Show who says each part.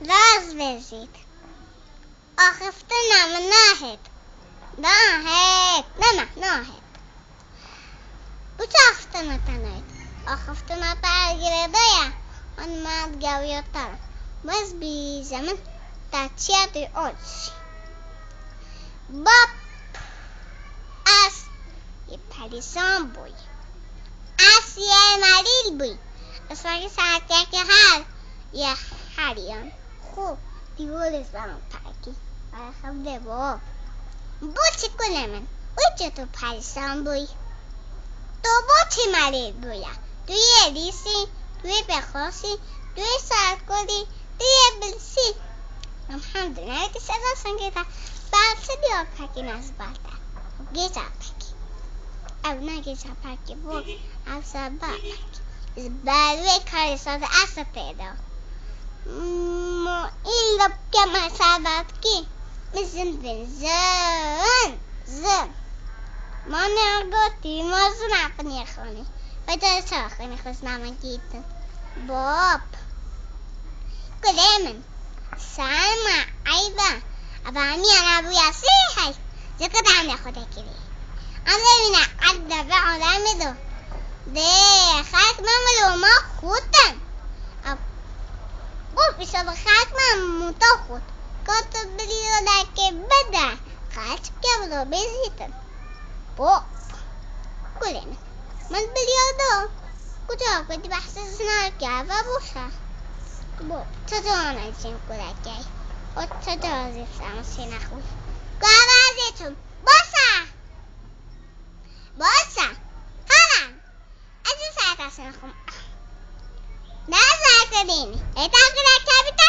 Speaker 1: راز بزید آخفتنا من ناهد بچاختنا تناید آخفتنا ترگیردایا من ماد گاویتر باز بی زمین تچیاتی اوچ باب از یه پریسان بوی از یه مریل بوی از وقتی ساعتی که هر یه هریان خوب دیوال زمان پاکی خب ده باب بو چی کنه من اوچه تو پریسان بوی تو بو چی مریل بویا توی ریسی توی بخواسی توی سرکلی توی بلسی الحمدلله که صدا سنگیتا بلسه دیا پاکی ناز بالتا گیزا پاکی او نه گیزا پاکی بود او سبا پاکی از بلوی کاری ساده اصلا پیدا این لب که ما سابت کی مزن بین زن ما نگوتی ما زن اقنی خونی بده ساخنی خوز نمان گیتن باب کلیمن سلمى أيضا أبامي أنا أبويا صيحي زكت عن خدا كذي أنا من عد بعد عمدو ده خاك مملو ما خوتن أبو بيشاد خاك ممتو خوت كتب بليو داكي بدا خاك كبلو بيزيتن بو كلنا من بليو دو كجا كنت بحسسنا كيف بوشا بو تدانا جیم کلکی و تدازی فرانسی نخون گوازیتون باسا حالا از این ساعت اصلا نخون نه زرد دینی ایتا کلکی